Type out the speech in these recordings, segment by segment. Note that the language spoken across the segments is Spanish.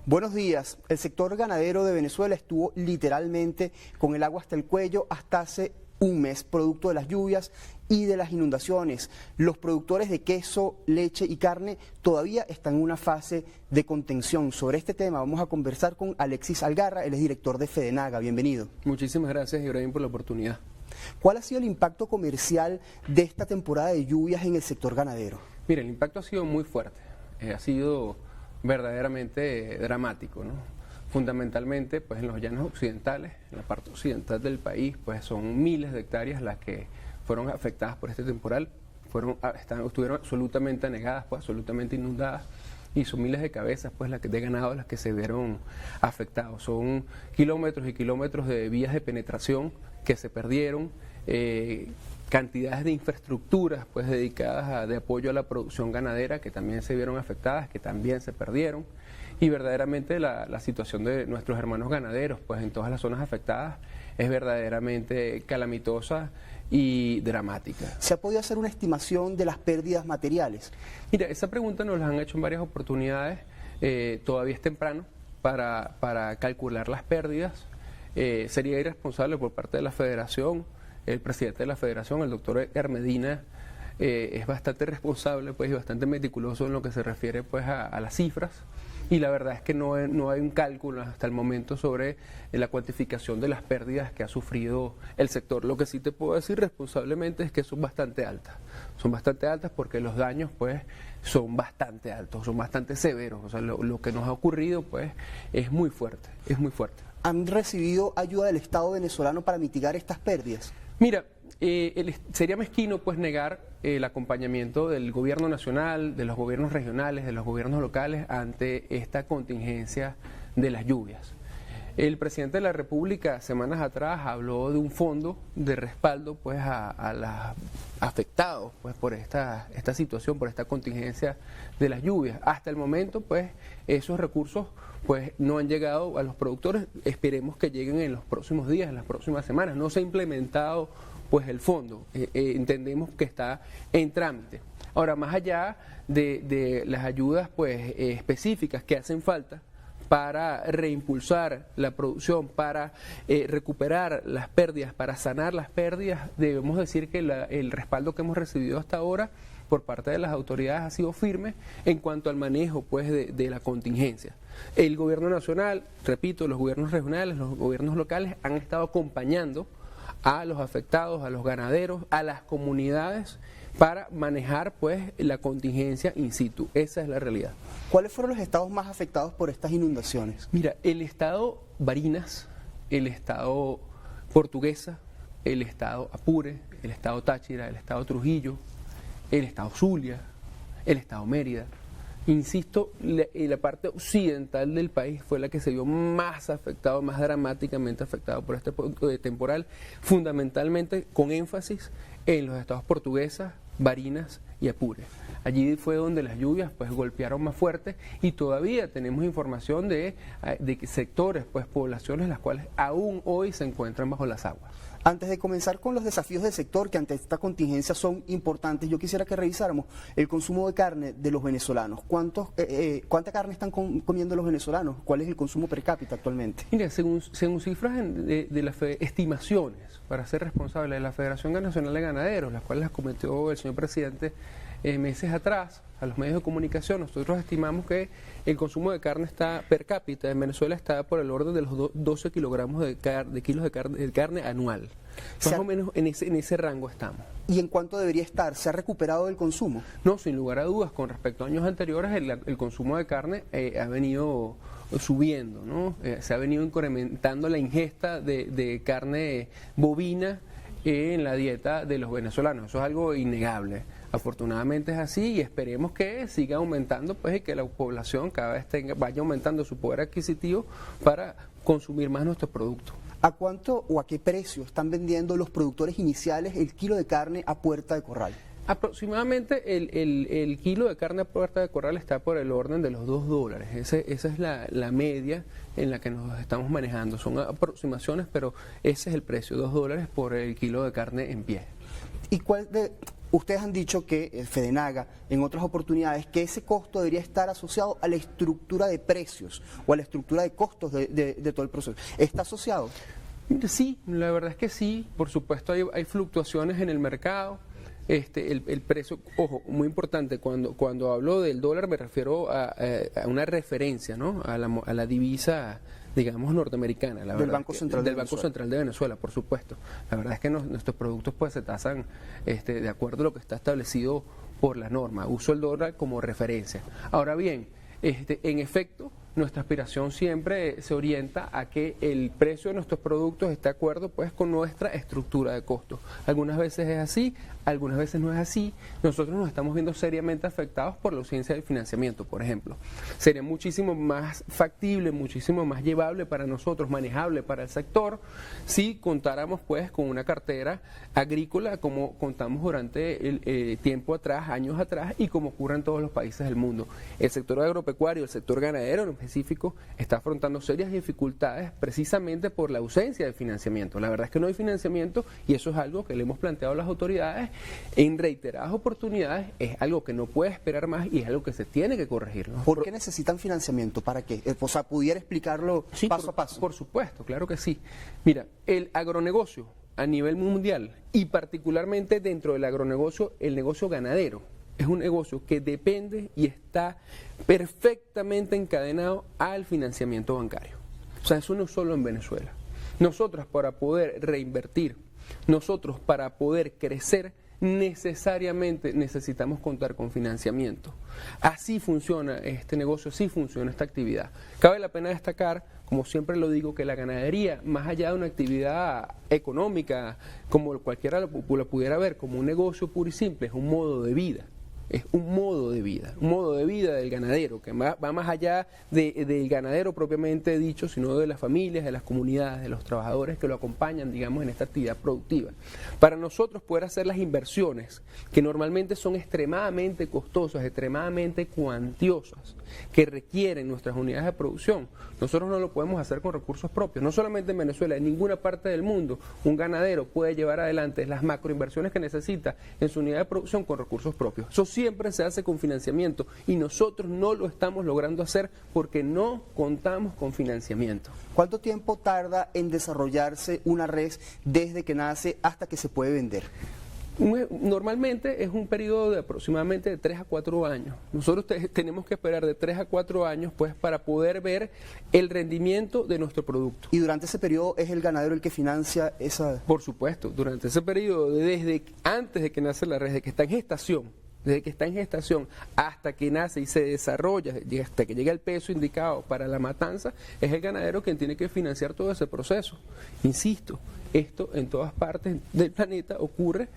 Buenos días. El sector ganadero de Venezuela estuvo literalmente con el agua hasta el cuello hasta hace un mes, producto de las lluvias y de las inundaciones. Los productores de queso, leche y carne todavía están en una fase de contención. Sobre este tema vamos a conversar con Alexis Algarra, él es director de Fedenaga. Bienvenido. Muchísimas gracias, Ibrahim, por la oportunidad. ¿Cuál ha sido el impacto comercial de esta temporada de lluvias en el sector ganadero? Mira, el impacto ha sido muy fuerte, ha sido verdaderamente dramático, ¿no? Fundamentalmente, pues en los llanos occidentales, en la parte occidental del país, pues son miles de hectáreas las que fueron afectadas por este temporal, estuvieron absolutamente anegadas, pues absolutamente inundadas, y son miles de cabezas, pues de ganado las que se vieron afectados. Son kilómetros y kilómetros de vías de penetración que se perdieron, cantidades de infraestructuras pues dedicadas de apoyo a la producción ganadera que también se vieron afectadas, que también se perdieron, y verdaderamente la situación de nuestros hermanos ganaderos pues en todas las zonas afectadas es verdaderamente calamitosa y dramática. ¿Se ha podido hacer una estimación de las pérdidas materiales? Mira, esa pregunta nos la han hecho en varias oportunidades, todavía es temprano para calcular las pérdidas, sería irresponsable por parte de la Federación. El presidente de la Federación, el doctor Hermedina, es bastante responsable pues, y bastante meticuloso en lo que se refiere pues, a las cifras, y la verdad es que no hay un cálculo hasta el momento sobre la cuantificación de las pérdidas que ha sufrido el sector. Lo que sí te puedo decir responsablemente es que son bastante altas porque los daños pues, son bastante altos, son bastante severos, o sea, lo que nos ha ocurrido pues, es muy fuerte, es muy fuerte. ¿Han recibido ayuda del Estado venezolano para mitigar estas pérdidas? Mira, sería mezquino pues negar el acompañamiento del gobierno nacional, de los gobiernos regionales, de los gobiernos locales ante esta contingencia de las lluvias. El presidente de la República semanas atrás habló de un fondo de respaldo pues a los afectados pues por esta situación, por esta contingencia de las lluvias. Hasta el momento pues esos recursos pues no han llegado a los productores, esperemos que lleguen en los próximos días, en las próximas semanas. No se ha implementado pues el fondo, entendemos que está en trámite. Ahora, más allá de las ayudas pues específicas que hacen falta para reimpulsar la producción, para recuperar las pérdidas, para sanar las pérdidas, debemos decir que el respaldo que hemos recibido hasta ahora por parte de las autoridades ha sido firme en cuanto al manejo pues, de la contingencia. El gobierno nacional, repito, los gobiernos regionales, los gobiernos locales han estado acompañando a los afectados, a los ganaderos, a las comunidades para manejar pues la contingencia in situ. Esa es la realidad. ¿Cuáles fueron los estados más afectados por estas inundaciones? Mira, el estado Barinas, el estado Portuguesa, el estado Apure, el estado Táchira, el estado Trujillo, el estado Zulia, el estado Mérida. Insisto, la parte occidental del país fue la que se vio más afectado, más dramáticamente afectado por este temporal, fundamentalmente con énfasis en los estados Portuguesa, Barinas y Apure. Allí fue donde las lluvias pues golpearon más fuerte, y todavía tenemos información de sectores, pues poblaciones las cuales aún hoy se encuentran bajo las aguas. Antes de comenzar con los desafíos del sector que ante esta contingencia son importantes, yo quisiera que revisáramos el consumo de carne de los venezolanos. ¿Cuánta carne están comiendo los venezolanos? ¿Cuál es el consumo per cápita actualmente? Mira, según cifras de las estimaciones, para ser responsable de la Federación Nacional de Ganaderos, las cuales las cometió el señor presidente meses atrás a los medios de comunicación, nosotros estimamos que el consumo de carne per cápita en Venezuela está por el orden de los 12 kilogramos de kilos de carne anual. Más o menos en ese rango estamos. ¿Y en cuánto debería estar? ¿Se ha recuperado el consumo? No, sin lugar a dudas, con respecto a años anteriores el consumo de carne ha venido subiendo, ¿no? Se ha venido incrementando la ingesta de carne bovina en la dieta de los venezolanos. Eso es algo innegable. Afortunadamente es así, y esperemos que siga aumentando pues, y que la población cada vez vaya aumentando su poder adquisitivo para consumir más nuestros productos. ¿A cuánto o a qué precio están vendiendo los productores iniciales el kilo de carne a puerta de corral? Aproximadamente el kilo de carne a puerta de corral está por el orden de los $2. Esa es la media en la que nos estamos manejando. Son aproximaciones, pero ese es el precio, $2 por el kilo de carne en pie. ¿Y Ustedes han dicho que FEDENAGA, en otras oportunidades, que ese costo debería estar asociado a la estructura de precios o a la estructura de costos de todo el proceso. ¿Está asociado? Sí, la verdad es que sí. Por supuesto hay fluctuaciones en el mercado. El precio, ojo, muy importante, cuando hablo del dólar me refiero a una referencia, ¿no? a la divisa, digamos, norteamericana, del Banco Central de Venezuela, por supuesto. La verdad es que nuestros productos pues se tasan de acuerdo a lo que está establecido por la norma. Uso el dólar como referencia. Ahora bien, en efecto, nuestra aspiración siempre se orienta a que el precio de nuestros productos esté de acuerdo pues con nuestra estructura de costos. Algunas veces es así, algunas veces no es así. Nosotros nos estamos viendo seriamente afectados por la ausencia del financiamiento, por ejemplo. Sería muchísimo más factible, muchísimo más llevable para nosotros, manejable para el sector, si contáramos pues con una cartera agrícola como contamos durante el tiempo atrás, años atrás, y como ocurre en todos los países del mundo. El sector agropecuario, el sector ganadero en específico, está afrontando serias dificultades precisamente por la ausencia de financiamiento. La verdad es que no hay financiamiento y eso es algo que le hemos planteado a las autoridades en reiteradas oportunidades, es algo que no puede esperar más y es algo que se tiene que corregir, ¿no? ¿Por qué necesitan financiamiento? ¿Para qué? O sea, ¿pudiera explicarlo paso a paso? Por supuesto, claro que sí. Mira, el agronegocio a nivel mundial y particularmente dentro del agronegocio, el negocio ganadero, es un negocio que depende y está perfectamente encadenado al financiamiento bancario. O sea, eso no solo en Venezuela. Nosotros para poder reinvertir, nosotros para poder crecer, necesariamente necesitamos contar con financiamiento. Así funciona este negocio, así funciona esta actividad. Cabe la pena destacar, como siempre lo digo, que la ganadería, más allá de una actividad económica, como cualquiera lo pudiera ver, como un negocio puro y simple, es un modo de vida. Es un modo de vida del ganadero, que va más allá del ganadero propiamente dicho, sino de las familias, de las comunidades, de los trabajadores que lo acompañan, digamos, en esta actividad productiva. Para nosotros poder hacer las inversiones, que normalmente son extremadamente costosas, extremadamente cuantiosas, que requieren nuestras unidades de producción, nosotros no lo podemos hacer con recursos propios. No solamente en Venezuela, en ninguna parte del mundo, un ganadero puede llevar adelante las macroinversiones que necesita en su unidad de producción con recursos propios. Eso siempre se hace con financiamiento y nosotros no lo estamos logrando hacer porque no contamos con financiamiento. ¿Cuánto tiempo tarda en desarrollarse una res desde que nace hasta que se puede vender? Normalmente es un periodo de aproximadamente de 3 a 4 años. Nosotros tenemos que esperar de 3 a 4 años pues para poder ver el rendimiento de nuestro producto. ¿Y durante ese periodo es el ganadero el que financia esa...? Por supuesto, durante ese periodo, desde antes de que nace la res, desde que está en gestación hasta que nace y se desarrolla, hasta que llega el peso indicado para la matanza, es el ganadero quien tiene que financiar todo ese proceso. Insisto, esto en todas partes del planeta ocurre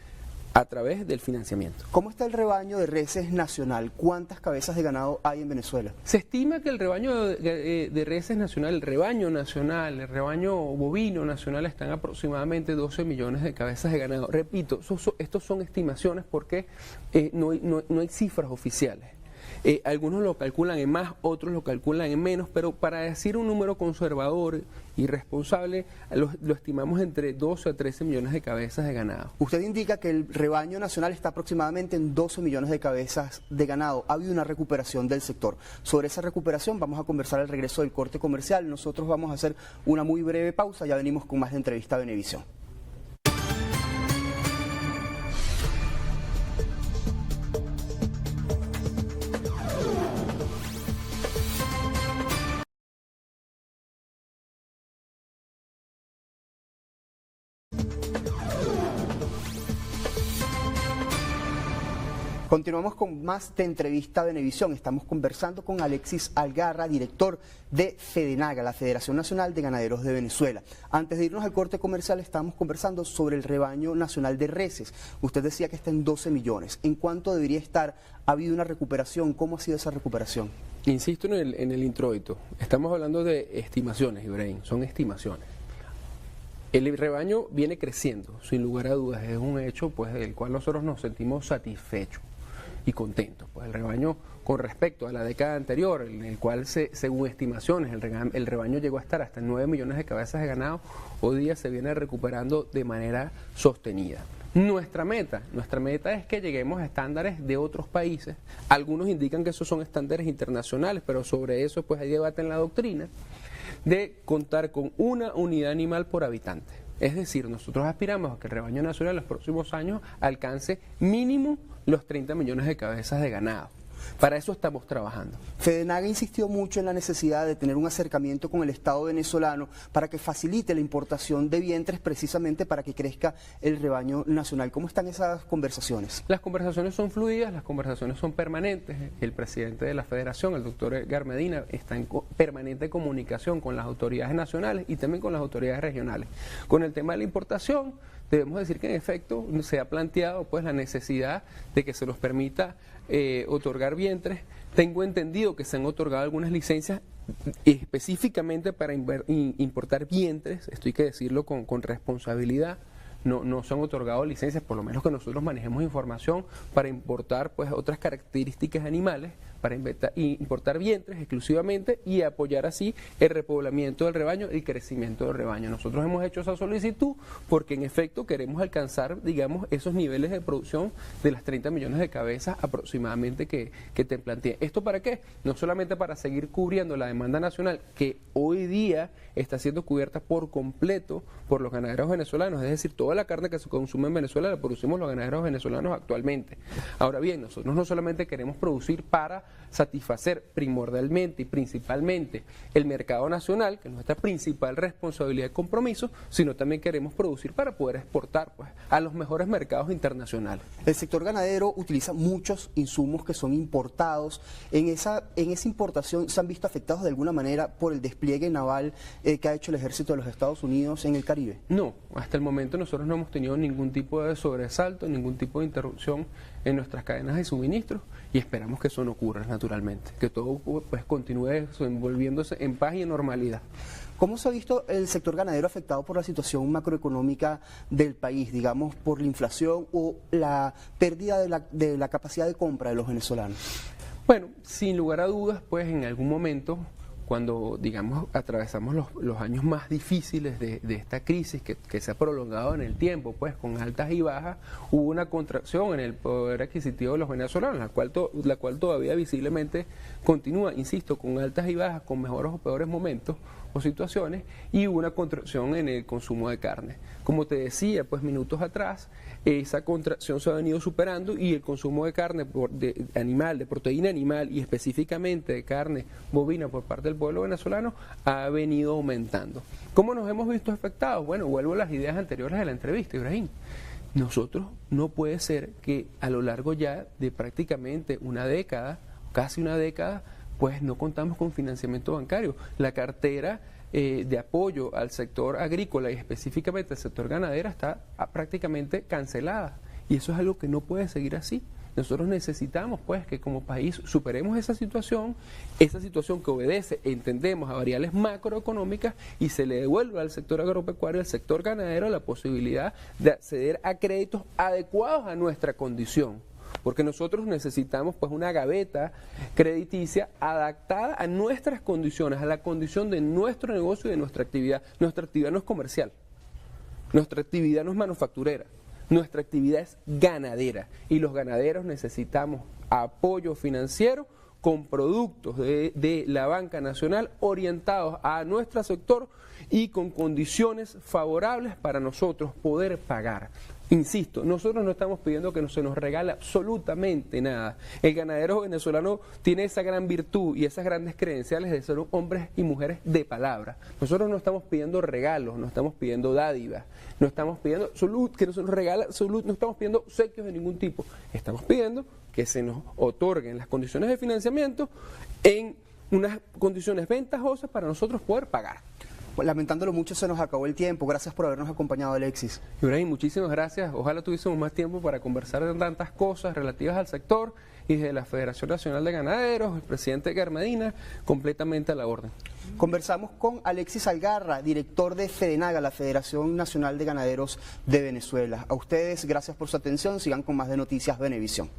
a través del financiamiento. ¿Cómo está el rebaño de reses nacional? ¿Cuántas cabezas de ganado hay en Venezuela? Se estima que el rebaño de reses nacional, el rebaño nacional, el rebaño bovino nacional están aproximadamente 12 millones de cabezas de ganado. Repito, estos son estimaciones porque no hay cifras oficiales. Algunos lo calculan en más, otros lo calculan en menos, pero para decir un número conservador y responsable, lo estimamos entre 12 a 13 millones de cabezas de ganado. Usted indica que el rebaño nacional está aproximadamente en 12 millones de cabezas de ganado. Ha habido una recuperación del sector. Sobre esa recuperación vamos a conversar al regreso del corte comercial. Nosotros vamos a hacer una muy breve pausa, ya venimos con más de Entrevista a Venevisión. Continuamos con más de Entrevista a Venevisión. Estamos conversando con Alexis Algarra, director de FEDENAGA, la Federación Nacional de Ganaderos de Venezuela. Antes de irnos al corte comercial, estábamos conversando sobre el rebaño nacional de reses. Usted decía que está en 12 millones. ¿En cuánto debería estar? ¿Ha habido una recuperación? ¿Cómo ha sido esa recuperación? Insisto en el introito. Estamos hablando de estimaciones, Ibrahim, son estimaciones. El rebaño viene creciendo, sin lugar a dudas. Es un hecho pues, del cual nosotros nos sentimos satisfechos y contentos. Pues el rebaño, con respecto a la década anterior, en el cual, según estimaciones, el rebaño llegó a estar hasta 9 millones de cabezas de ganado, hoy día se viene recuperando de manera sostenida. Nuestra meta es que lleguemos a estándares de otros países. Algunos indican que esos son estándares internacionales, pero sobre eso pues hay debate en la doctrina, de contar con una unidad animal por habitante. Es decir, nosotros aspiramos a que el rebaño nacional en los próximos años alcance mínimo los 30 millones de cabezas de ganado. Para eso estamos trabajando. FEDENAGA insistió mucho en la necesidad de tener un acercamiento con el Estado venezolano para que facilite la importación de vientres precisamente para que crezca el rebaño nacional. ¿Cómo están esas conversaciones? Las conversaciones son fluidas, las conversaciones son permanentes. El presidente de la Federación, el doctor Edgar Medina, está en permanente comunicación con las autoridades nacionales y también con las autoridades regionales. Con el tema de la importación, debemos decir que en efecto se ha planteado pues la necesidad de que se nos permita otorgar vientres. Tengo entendido que se han otorgado algunas licencias específicamente para importar vientres, esto hay que decirlo con responsabilidad. No se han otorgado licencias, por lo menos que nosotros manejemos información, para importar pues otras características animales, para importar vientres exclusivamente y apoyar así el repoblamiento del rebaño y el crecimiento del rebaño. Nosotros hemos hecho esa solicitud porque en efecto queremos alcanzar, digamos, esos niveles de producción de las 30 millones de cabezas aproximadamente que te planteé. ¿Esto para qué? No solamente para seguir cubriendo la demanda nacional, que hoy día está siendo cubierta por completo por los ganaderos venezolanos, es decir, toda la carne que se consume en Venezuela la producimos los ganaderos venezolanos actualmente. Ahora bien, nosotros no solamente queremos producir para satisfacer primordialmente y principalmente el mercado nacional, que es nuestra principal responsabilidad y compromiso, sino también queremos producir para poder exportar pues, a los mejores mercados internacionales. El sector ganadero utiliza muchos insumos que son importados. En esa importación se han visto afectados de alguna manera por el despliegue naval que ha hecho el ejército de los Estados Unidos en el Caribe. No, hasta el momento nosotros no hemos tenido ningún tipo de sobresalto, ningún tipo de interrupción en nuestras cadenas de suministro y esperamos que eso no ocurra naturalmente, que todo pues continúe envolviéndose en paz y en normalidad. ¿Cómo se ha visto el sector ganadero afectado por la situación macroeconómica del país, digamos, por la inflación o la pérdida de la capacidad de compra de los venezolanos? Bueno, sin lugar a dudas, pues en algún momento, cuando, digamos, atravesamos los años más difíciles de esta crisis que se ha prolongado en el tiempo, pues con altas y bajas, hubo una contracción en el poder adquisitivo de los venezolanos, la cual todavía visiblemente continúa, insisto, con altas y bajas, con mejores o peores momentos o situaciones, y hubo una contracción en el consumo de carne. Como te decía, pues minutos atrás, esa contracción se ha venido superando y el consumo de carne de proteína animal y específicamente de carne bovina por parte del pueblo venezolano ha venido aumentando. ¿Cómo nos hemos visto afectados? Bueno, vuelvo a las ideas anteriores de la entrevista, Ibrahim. Nosotros no puede ser que a lo largo ya de prácticamente una década, casi una década, pues no contamos con financiamiento bancario. La cartera de apoyo al sector agrícola y específicamente al sector ganadero está prácticamente cancelada y eso es algo que no puede seguir así. Nosotros necesitamos pues que como país superemos esa situación que obedece, entendemos, a variables macroeconómicas y se le devuelva al sector agropecuario, al sector ganadero, la posibilidad de acceder a créditos adecuados a nuestra condición. Porque nosotros necesitamos pues una gaveta crediticia adaptada a nuestras condiciones, a la condición de nuestro negocio y de nuestra actividad. Nuestra actividad no es comercial, nuestra actividad no es manufacturera, nuestra actividad es ganadera y los ganaderos necesitamos apoyo financiero con productos de la banca nacional orientados a nuestro sector y con condiciones favorables para nosotros poder pagar. Insisto, nosotros no estamos pidiendo que se nos regale absolutamente nada. El ganadero venezolano tiene esa gran virtud y esas grandes credenciales de ser hombres y mujeres de palabra. Nosotros no estamos pidiendo regalos, no estamos pidiendo dádivas, no estamos pidiendo que no se nos regale no estamos pidiendo obsequios de ningún tipo. Estamos pidiendo que se nos otorguen las condiciones de financiamiento en unas condiciones ventajosas para nosotros poder pagar. Lamentándolo mucho, se nos acabó el tiempo. Gracias por habernos acompañado, Alexis. Ibrahim, muchísimas gracias. Ojalá tuviésemos más tiempo para conversar de tantas cosas relativas al sector y de la Federación Nacional de Ganaderos, el presidente Edgar Medina, completamente a la orden. Conversamos con Alexis Algarra, director de FEDENAGA, la Federación Nacional de Ganaderos de Venezuela. A ustedes, gracias por su atención. Sigan con más de Noticias Venevisión.